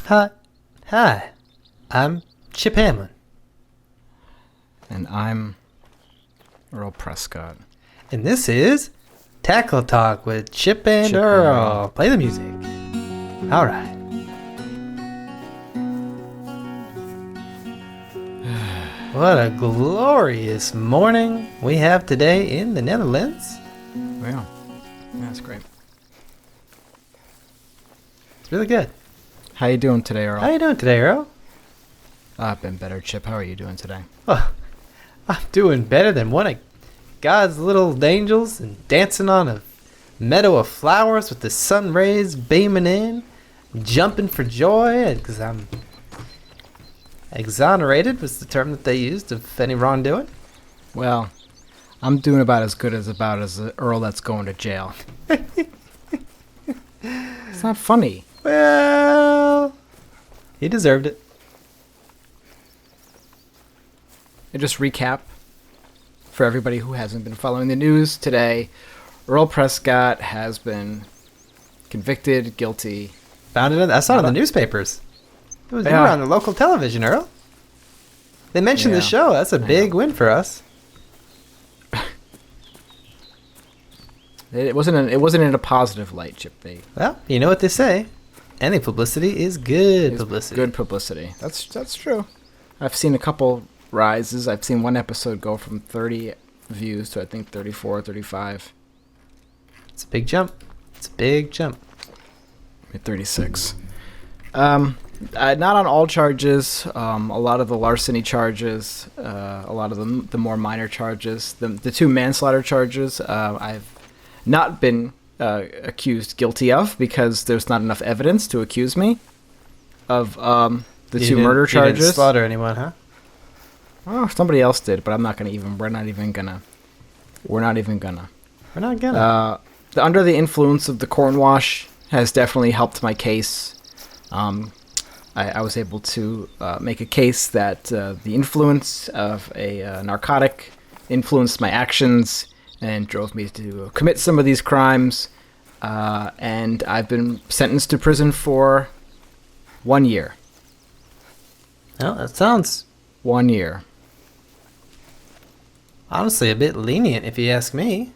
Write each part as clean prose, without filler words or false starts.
Hi. Hi. I'm Chip Hamlin. And I'm Earl Prescott. And this is Tackle Talk with Chip and Earl. Play the music. All right. What a glorious morning we have today in the Netherlands. Yeah, that's great. It's really good. How you doing today, Earl? How you doing today, Earl? I've been better, Chip. How are you doing today? Oh, I'm doing better than one of God's little angels and dancing on a meadow of flowers with the sun rays beaming in, jumping for joy because I'm exonerated was the term that they used of any wrongdoing. Well, I'm doing about as good as the Earl that's going to jail. It's not funny. Well, he deserved it. And just recap for everybody who hasn't been following the news today. Earl Prescott has been convicted, guilty. Found it. I saw it in the newspapers. You were on the local television, Earl. They mentioned the show. That's a big win for us. It wasn't in a positive light, Chip. Well, you know what they say. Any publicity is good publicity. Good publicity. That's true. I've seen a couple rises. I've seen one episode go from 30 views to I think 34, 35. It's a big jump. It's a big jump. 36. Not on all charges. A lot of the larceny charges. A lot of the more minor charges. The two manslaughter charges. I've not been accused guilty of because there's not enough evidence to accuse me of the two murder charges. You didn't slaughter anyone, huh? Oh, somebody else did, but I'm not gonna even. We're not even gonna. Under the influence of the corn wash has definitely helped my case. I was able to make a case that the influence of a narcotic influenced my actions and drove me to commit some of these crimes. And I've been sentenced to prison for 1 year. Well, that sounds 1 year. Honestly a bit lenient if you ask me.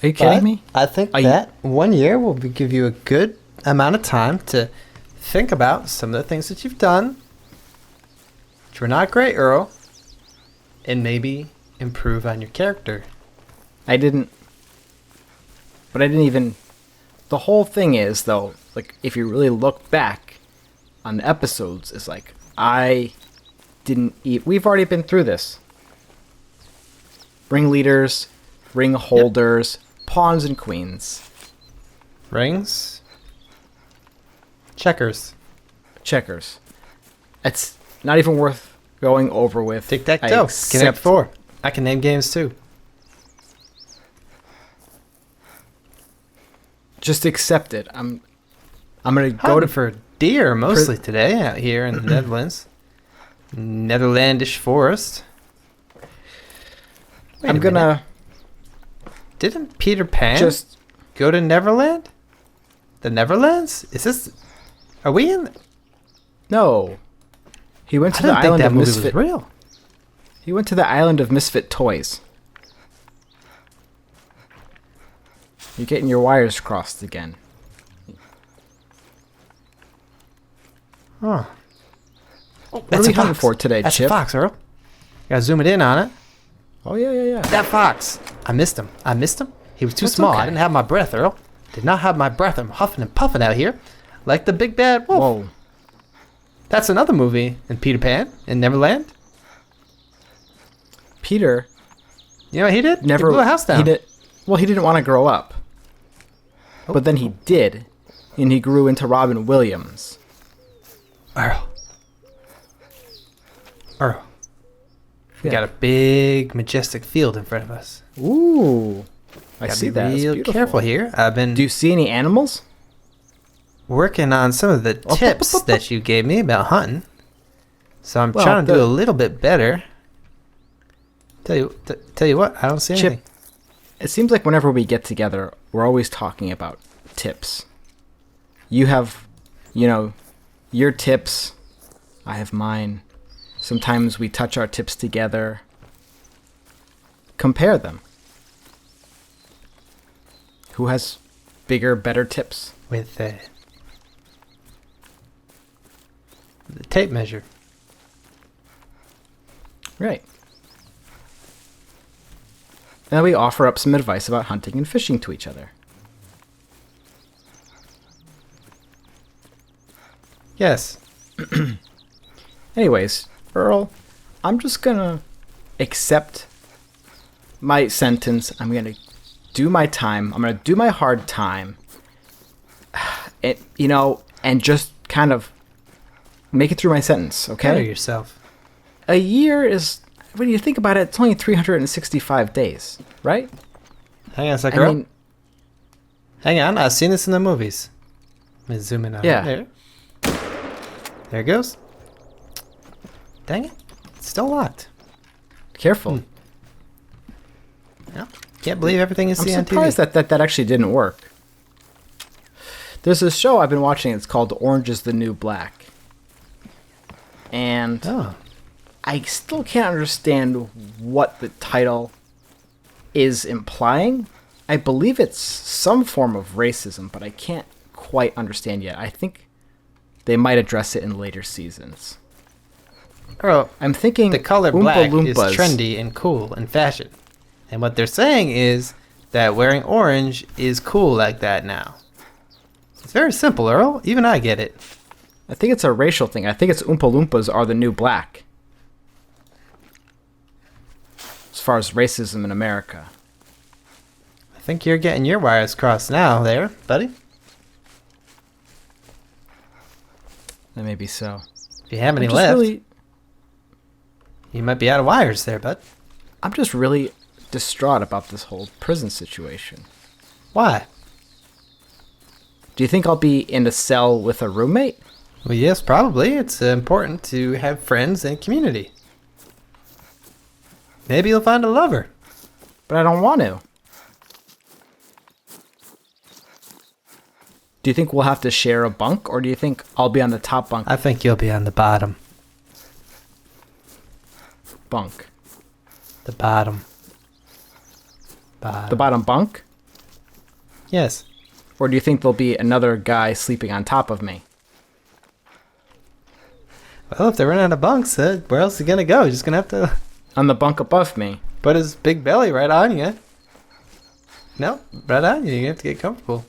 Are you kidding me? I think that 1 year will give you a good amount of time to think about some of the things that you've done, which were not great, Earl, and maybe improve on your character. I didn't even... The whole thing is, though, like, if you really look back on the episodes, it's like, I didn't eat... We've already been through this. Ring leaders, ring holders, pawns and queens. Rings? Checkers. It's not even worth going over with. Tic-tac-toe. Connect 4. I can name games, too. Just accept it. I'm gonna go to for deer mostly today out here in the Netherlands. Netherlandish forest. I'm gonna. Didn't Peter Pan just go to Neverland? The Neverlands? Is this? Are we in? No. He went to the island of Misfit. Was real. He went to the island of Misfit Toys. You're getting your wires crossed again. Huh. What are we hunting for today, That's Chip? a fox, Earl. Gotta zoom it in on it. Oh, yeah. That fox. I missed him. He was too small. Okay. I didn't have my breath, Earl. Did not have my breath. I'm huffing and puffing out here like the big bad wolf. Whoa. That's another movie in Peter Pan in Neverland. Peter. You know what he did? Never he blew a house down. He didn't want to grow up. Oh. But then he did. And he grew into Robin Williams. Earl. We got a big, majestic field in front of us. Ooh. I see that. Be real careful here. Do you see any animals? Working on some of the tips that you gave me about hunting. So I'm trying to do a little bit better. Tell you what, I don't see anything. Chip, it seems like whenever we get together, we're always talking about tips. You have, your tips, I have mine. Sometimes we touch our tips together. Compare them. Who has bigger, better tips? With the tape measure. Right. And we offer up some advice about hunting and fishing to each other. Yes. Anyways, Earl, I'm just gonna accept my sentence. I'm gonna do my time. I'm gonna do my hard time. And just kind of make it through my sentence, okay? Carry yourself. A year is, when you think about it, it's only 365 days, right? Hang on a second, Earl. Hang on, I've seen this in the movies. Let me zoom in on Yeah. it. There it goes. Dang it. It's still locked. Careful. Yeah. Can't believe everything you see on I'm TV. surprised that actually didn't work. There's a show I've been watching. It's called Orange is the New Black. And I still can't understand what the title is implying. I believe it's some form of racism, but I can't quite understand yet. I think they might address it in later seasons. Earl, I'm thinking the color Oompa black Loompas. is trendy and cool and fashion. And what they're saying is that wearing orange is cool like that now. It's very simple, Earl. Even I get it. I think it's a racial thing. I think it's Oompa Loompas are the new black. As far as racism in America. I think you're getting your wires crossed now there, buddy. That may be so. If you have any I'm just left, really- you might be out of wires there, bud. I'm just really distraught about this whole prison situation. Why? Do you think I'll be in a cell with a roommate? Well, yes, probably. It's important to have friends and community. Maybe you'll find a lover. But I don't want to. Do you think we'll have to share a bunk, or do you think I'll be on the top bunk? I think you'll be on the bottom. Bunk. The bottom. Bottom. The bottom bunk? Yes. Or do you think there'll be another guy sleeping on top of me? Well, if they run out of bunks, where else is he going to go? He's just going to have to On the bunk above me? put his big belly right on you. No, right on you. You have to get comfortable.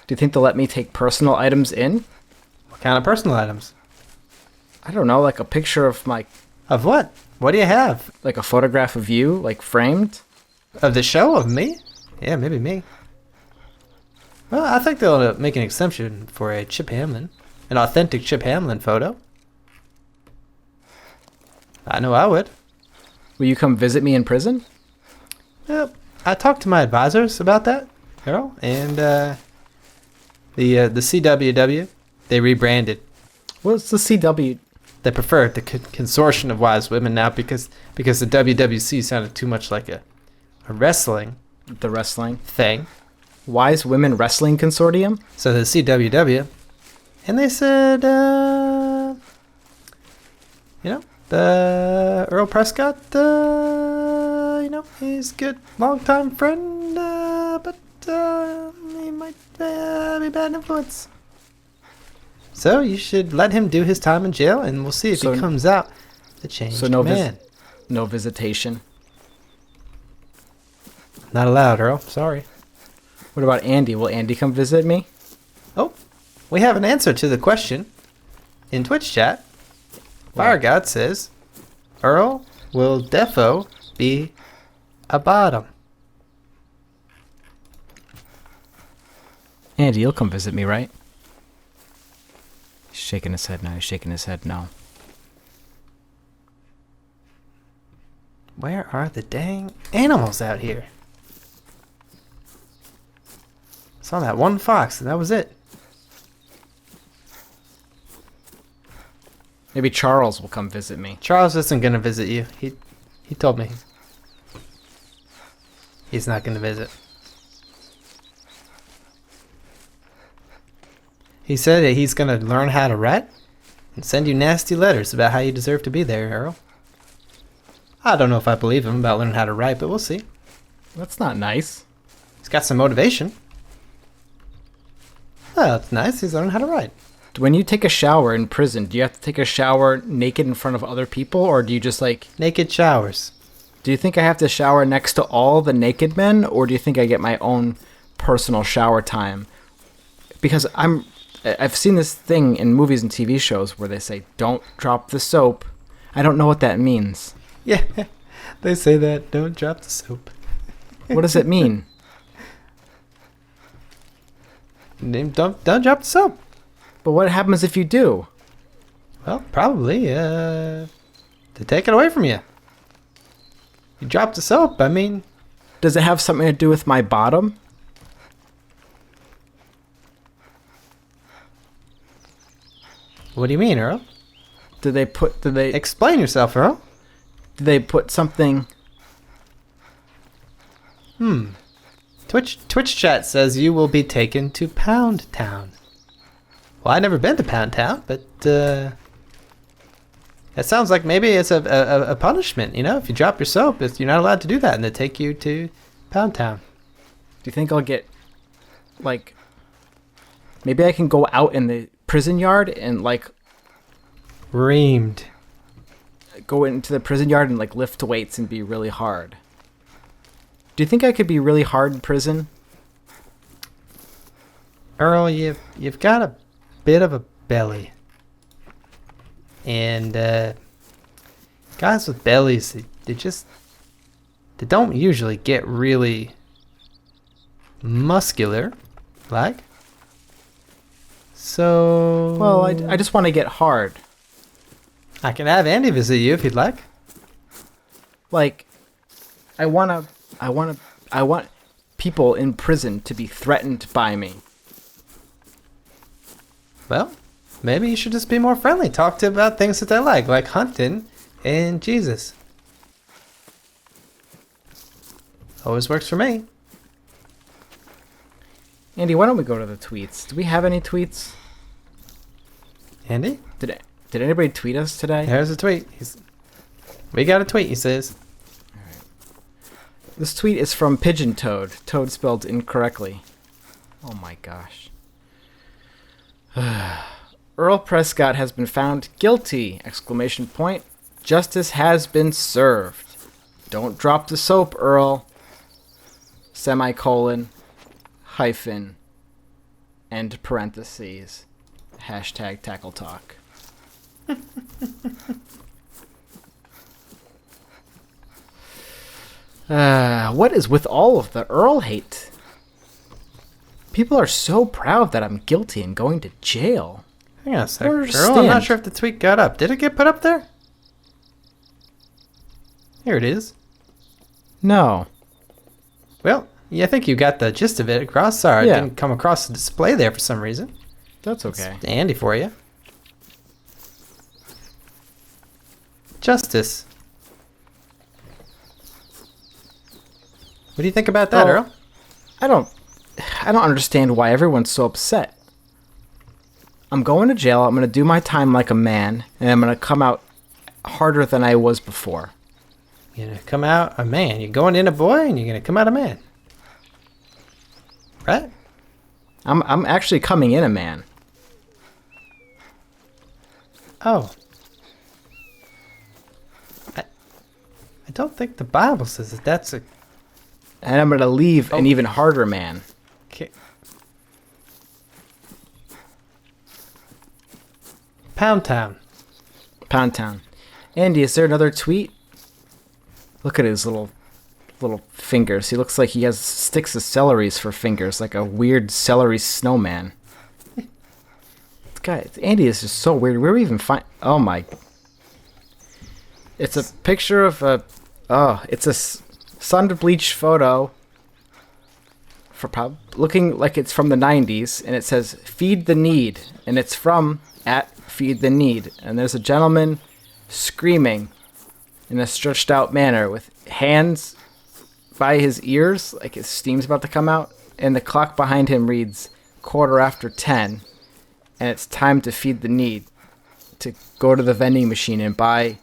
Do you think they'll let me take personal items in? What kind of personal items? I don't know, like a picture of my... Of what? What do you have? Like a photograph of you, like framed? Of the show? Of me? Yeah, maybe me. Well, I think they'll make an exemption for a Chip Hamlin. An authentic Chip Hamlin photo. I know I would. Will you come visit me in prison? Yep. I talked to my advisors about that, Earl, and the CWW, they rebranded. What's the CW? They prefer the Consortium of Wise Women now because the WWC sounded too much like a wrestling The wrestling. thing. Wise Women Wrestling Consortium? So the CWW, and they said, Earl Prescott, he's a good longtime friend, but he might be bad influence. So you should let him do his time in jail, and we'll see if So- he comes out the changed man. No visitation. Not allowed, Earl. Sorry. What about Andy? Will Andy come visit me? Oh, we have an answer to the question in Twitch chat. Fire God says, Earl will defo be a bottom. Andy, you'll come visit me, right? He's shaking his head now. He's shaking his head no. Where are the dang animals out here? Saw that one fox, and that was it. Maybe Charles will come visit me. Charles isn't going to visit you. He told me. He's not going to visit. He said that he's going to learn how to write and send you nasty letters about how you deserve to be there, Earl. I don't know if I believe him about learning how to write, but we'll see. That's not nice. He's got some motivation. Oh, that's nice. He's learning how to write. When you take a shower in prison, do you have to take a shower naked in front of other people, or do you just like... Naked showers. Do you think I have to shower next to all the naked men, or do you think I get my own personal shower time? Because I've seen this thing in movies and TV shows where they say, don't drop the soap. I don't know what that means. Yeah, they say that. Don't drop the soap. What does it mean? Don't drop the soap. But what happens if you do? Well, probably to take it away from you. You drop the soap, I mean... Does it have something to do with my bottom? What do you mean, Earl? Did they Explain yourself, Earl. Did they put something... Twitch chat says you will be taken to Pound Town. Well, I've never been to Pound Town, but it sounds like maybe it's a punishment, you know? If you drop your soap, you're not allowed to do that, and they take you to Pound Town. Do you think I'll get, like... Maybe I can go out in the prison yard and, like... Reamed. Go into the prison yard and, like, lift weights and be really hard. Do you think I could be really hard in prison? Earl, you've got a bit of a belly. And guys with bellies, they don't usually get really muscular, like. So... Well, I just want to get hard. I can have Andy visit you if you'd like. Like, I want people in prison to be threatened by me. Well, maybe you should just be more friendly. Talk to them about things that they like hunting and Jesus. Always works for me. Andy, why don't we go to the tweets? Do we have any tweets? Andy? Did anybody tweet us today? There's a tweet. We got a tweet, he says. This tweet is from Pigeon Toad. Toad spelled incorrectly. Oh my gosh. Earl Prescott has been found guilty! Exclamation point. Justice has been served. Don't drop the soap, Earl. Semicolon. Hyphen. End parentheses. Hashtag tackle talk. What is with all of the Earl hate? People are so proud that I'm guilty and going to jail. Hang on a sec. I don't Earl, understand. I'm not sure if the tweet got up. Did it get put up there? Here it is. No. Well, yeah, I think you got the gist of it across. Sorry, Yeah. it didn't come across the display there for some reason. That's okay. It's Andy for you. Justice. What do you think about that, Well, Earl? I don't understand why everyone's so upset. I'm going to jail, I'm going to do my time like a man, and I'm going to come out harder than I was before. You're going to come out a man. You're going in a boy, and you're going to come out a man. Right? I'm actually coming in a man. Oh. I don't think the Bible says that that's a... And I'm going to leave an even harder man. Okay. Pound Town. Pound Town. Andy, is there another tweet? Look at his little fingers. He looks like he has sticks of celeries for fingers, like a weird celery snowman. This guy, Andy is just so weird. Where do we even find... Oh my... It's a picture of a... Oh, it's a sun-bleached photo for looking like it's from the 90s, and it says, Feed the Need, and it's from @Feed the Need. And there's a gentleman screaming in a stretched out manner with hands by his ears, like his steam's about to come out, and the clock behind him reads 10:15, and it's time to feed the need, to go to the vending machine and buy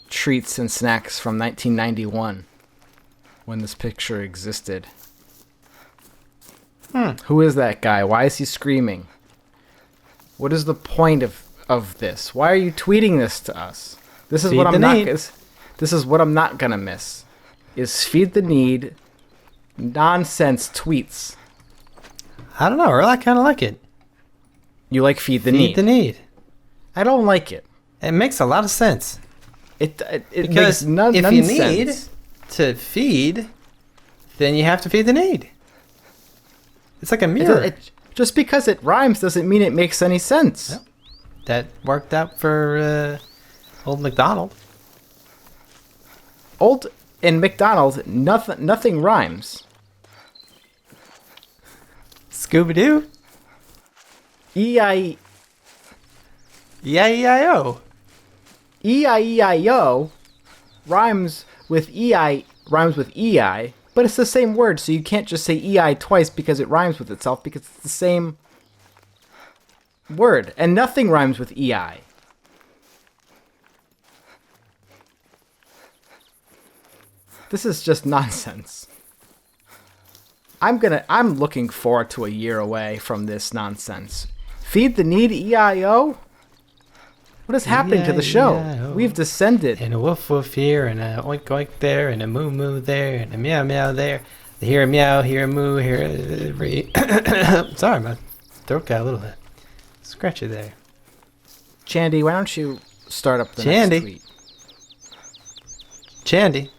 treats and snacks from 1991, when this picture existed. Who is that guy? Why is he screaming? What is the point of this? Why are you tweeting this to us? This is Feed what the I'm not. need. This is what I'm not gonna miss. Is feed the need nonsense tweets. I don't know, Earl. I kind of like it. You like feed the Feed need? the need. I don't like it. It makes a lot of sense. It Because makes none if you need sense. to feed, then you have to feed the need. It's like a mirror. Just because it rhymes doesn't mean it makes any sense. Yep. That worked out for old MacDonald. Old in McDonald's, nothing rhymes. Scooby-Doo. E-I-E-I-O E-I-E-I-O. rhymes with EI, but it's the same word, so you can't just say EI twice because it rhymes with itself, because it's the same word, and nothing rhymes with EI. This is just nonsense. I'm looking forward to a year away from this nonsense. Feed the need EIO? What is happening to the show? E-I-E-I-O. We've descended. And a woof woof here, and a oink oink there, and a moo moo there, and a meow meow there. Here a meow, here a moo, here a... Sorry, my throat got a little bit scratchy there. Chandy, why don't you start up the Chandy. next tweet? Chandy.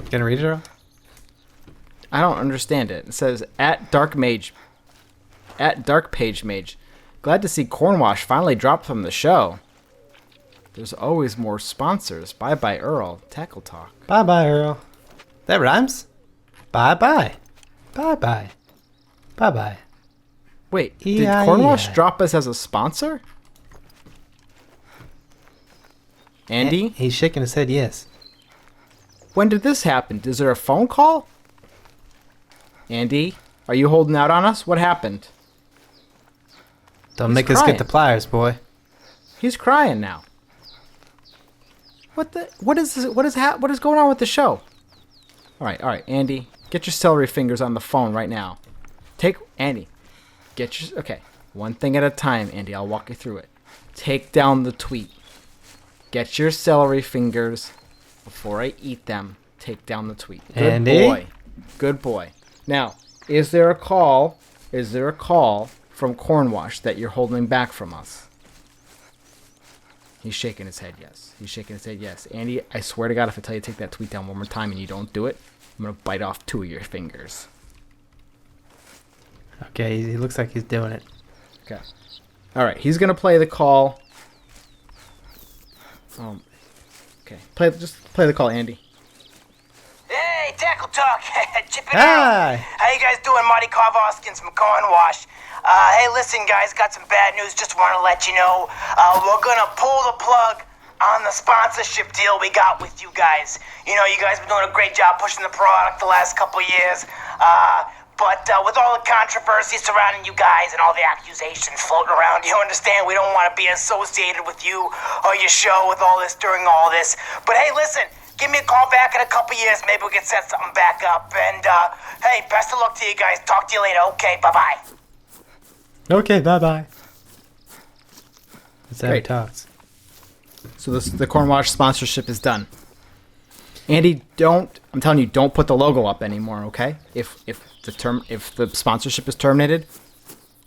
Gonna read it, Earl? I don't understand it. It says, at Dark Page Mage. Glad to see Cornwash finally dropped from the show. There's always more sponsors. Bye-bye, Earl. Tackle Talk. Bye-bye, Earl. That rhymes. Bye-bye. Bye-bye. Bye-bye. Wait, did E-I-E-I. Cornwash drop us as a sponsor? Andy? He's shaking his head yes. When did this happen? Is there a phone call? Andy? Are you holding out on us? What happened? Don't He's make us crying. get the pliers, boy. He's crying now. What is this? What is going on with the show? All right, Andy, get your celery fingers on the phone right now. Andy, okay, one thing at a time, Andy. I'll walk you through it. Take down the tweet. Get your celery fingers before I eat them. Take down the tweet. Good Andy? boy. Good boy. Now, is there a call from Cornwash that you're holding back from us? He's shaking his head yes. Andy, I swear to God, if I tell you to take that tweet down one more time and you don't do it, I'm going to bite off 2 of your fingers. Okay, he looks like he's doing it. Okay. All right, he's going to play the call. Okay. Just play the call, Andy. Hey, Tackle Talk, chipping Hi. out. How you guys doing? Marty Karvoskins from Cornwash. Hey, listen, guys, got some bad news. Just want to let you know we're gonna pull the plug on the sponsorship deal we got with you guys. You know, you guys been doing a great job pushing the product the last couple of years. But with all the controversy surrounding you guys and all the accusations floating around, you understand we don't want to be associated with you or your show with all this during all this. But hey, listen, give me a call back in a couple years. Maybe we can set something back up. And hey, best of luck to you guys. Talk to you later. Okay, bye-bye. Okay, bye-bye. That's how he Great. talks. So the Cornwash sponsorship is done. Andy, I'm telling you, don't put the logo up anymore, okay? If the sponsorship is terminated,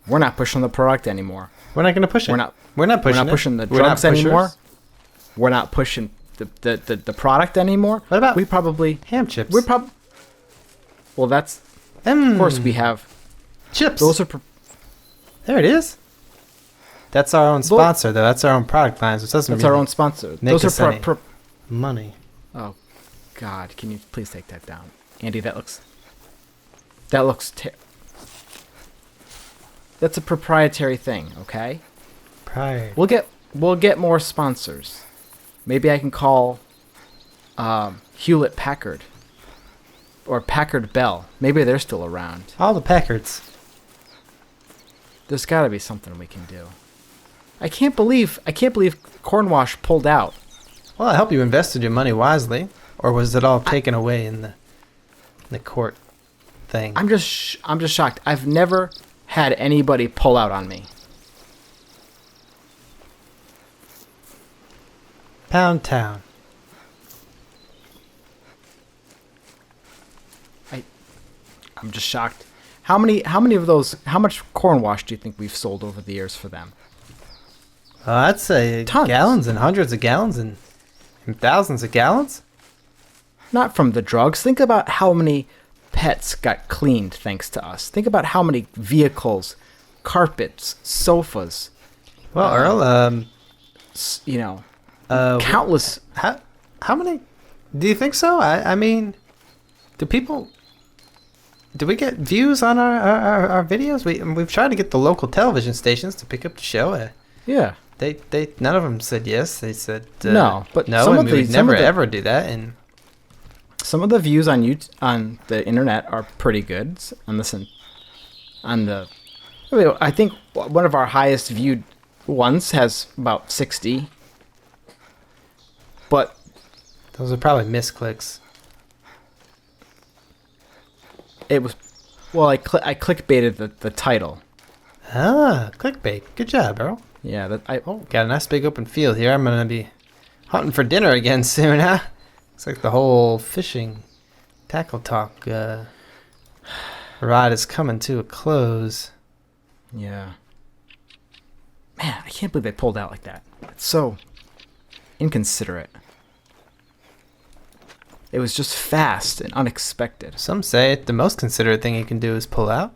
we're not pushing the product anymore. We're not going to push it. We're not pushing the We're not drugs pushers. anymore. We're not pushing the product anymore. What about ham chips? Well, that's of course we have chips. those are There it is. That's our own sponsor, though. That's our own product line. So it doesn't that's really our own sponsor. make Those us are any money. Oh God, can you please take that down, Andy? That's a proprietary thing, okay? Prior. We'll get more sponsors. Maybe I can call Hewlett Packard. or Packard Bell. Maybe they're still around. All the Packards. There's got to be something we can do. I can't believe Cornwash pulled out. Well, I hope you invested your money wisely. Or was it all taken away in the court thing? I'm just shocked. I've never had anybody pull out on me. Pound Town. I'm just shocked. How many of those? How much Cornwash do you think we've sold over the years for them? I'd say Tons. gallons and hundreds of gallons and thousands of gallons. Not from the drugs. Think about how many pets got cleaned thanks to us. Think about how many vehicles, carpets, sofas. Well, Earl, Countless. how many? Do you think so? I mean, do we get views on our videos? We've tried to get the local television stations to pick up the show. Yeah. They none of them said yes. They said no, but no, some and of we the- would some never of the- ever do that. And Some of the views on on the internet are pretty good. I think one of our highest viewed ones has about 60. But those are probably misclicks. it was, well, I clickbaited the title. Ah, clickbait. Good job, Earl. Yeah, Got a nice big open field here. I'm gonna be hunting for dinner again soon, huh? Looks like the whole fishing tackle talk ride is coming to a close. Yeah. Man, I can't believe they pulled out like that. It's so inconsiderate. It was just fast and unexpected. Some say the most considerate thing you can do is pull out,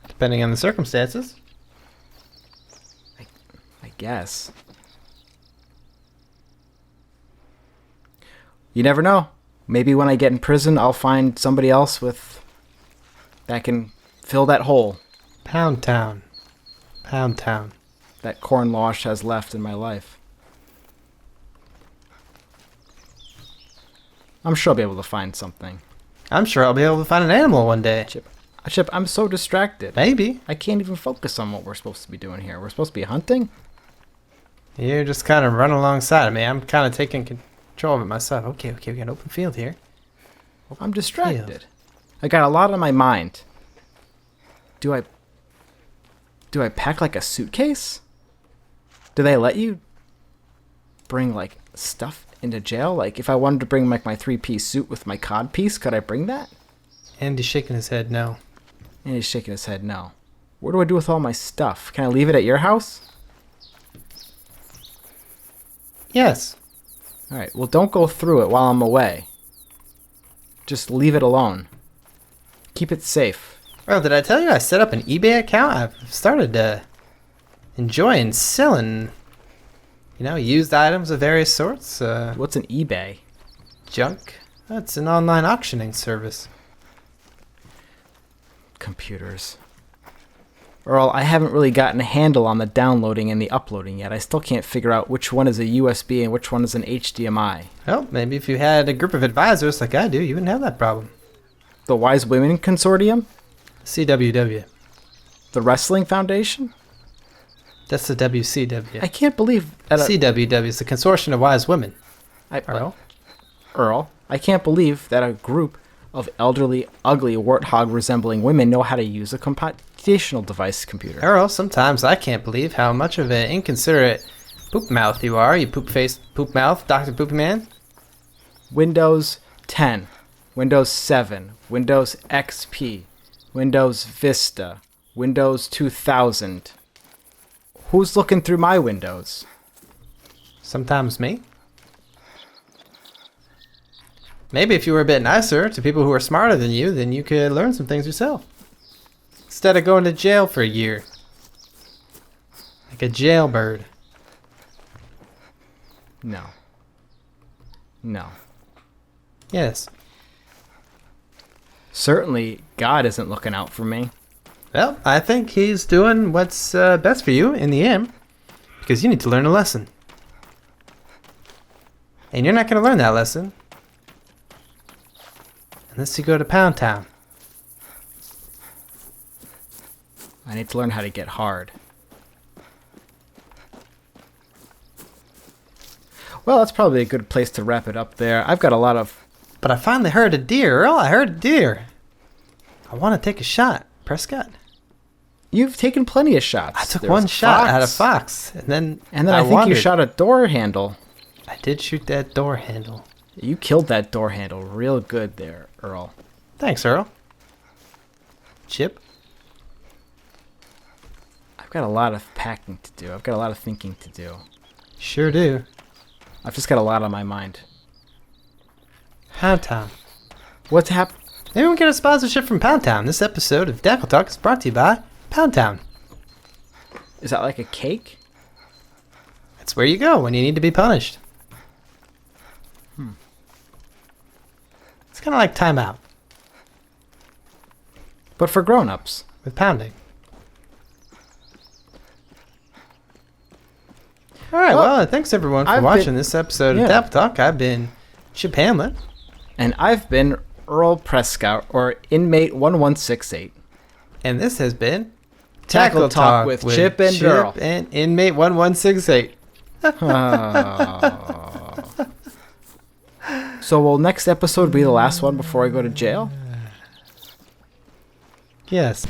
depending on the circumstances. I guess. You never know. Maybe when I get in prison, I'll find somebody else that can fill that hole Pound Town. Pound Town. that Cornwash has left in my life. I'm sure I'll be able to find something. I'm sure I'll be able to find an animal one day. Chip, I'm so distracted. Maybe. I can't even focus on what we're supposed to be doing here. We're supposed to be hunting? You're just kind of running alongside of me. I'm kind of taking control of it myself. Okay, we got an open field here. I'm distracted. I got a lot on my mind. Do I pack like a suitcase? Do they let you bring like stuff into jail? Like if I wanted to bring like my 3-piece suit with my cod piece, could I bring that? Andy's shaking his head no. And he's shaking his head no. What do I do with all my stuff? Can I leave it at your house? Yes. All right. Well, don't go through it while I'm away. Just leave it alone. Keep it safe. Earl, did I tell you I set up an eBay account? I've started enjoying selling, used items of various sorts. What's an eBay? Junk. That's an online auctioning service. Computers. Earl, I haven't really gotten a handle on the downloading and the uploading yet. I still can't figure out which one is a USB and which one is an HDMI. Well, maybe if you had a group of advisors like I do, you wouldn't have that problem. The Wise Women Consortium? CWW. The Wrestling Foundation? That's the WCW. I can't believe that CWW is the Consortium of Wise Women. Earl, I can't believe that a group of elderly, ugly, warthog-resembling women know how to use a computational device computer. Earl, sometimes I can't believe how much of an inconsiderate poop mouth you are, you poop-faced poop mouth, Dr. Poopy Man. Windows 10, Windows 7, Windows XP, Windows Vista, Windows 2000. Who's looking through my windows? Sometimes me. Maybe if you were a bit nicer to people who are smarter than you, then you could learn some things yourself. Instead of going to jail for a year. Like a jailbird. No. No. Yes. Certainly, God isn't looking out for me. Well, I think he's doing what's best for you in the end. Because you need to learn a lesson. And you're not going to learn that lesson unless you go to Pound Town. I need to learn how to get hard. Well, that's probably a good place to wrap it up there. I've got a lot of... But I finally heard a deer, Earl. I heard a deer. I want to take a shot, Prescott. You've taken plenty of shots. I took There one was a shot at a fox. fox, and then I think wandered. you shot a door handle. I did shoot that door handle. You killed that door handle real good there, Earl. Thanks, Earl. Chip? I've got a lot of packing to do. I've got a lot of thinking to do. Sure do. I've just got a lot on my mind. Pound Town. What's happened? Maybe we get a sponsorship from Pound Town. This episode of Dackle Talk is brought to you by Pound Town. Is that like a cake? That's where you go when you need to be punished. It's kind of like Time Out But for grown-ups. with pounding. All right, well, thanks everyone for I've watching been- this episode yeah. of Dackle Talk. I've been Chip Hamlet. And I've been Earl Prescott, or Inmate 1168. And this has been Tackle Talk with Chip and Earl. and Inmate 1168. So will next episode be the last one before I go to jail? Yes.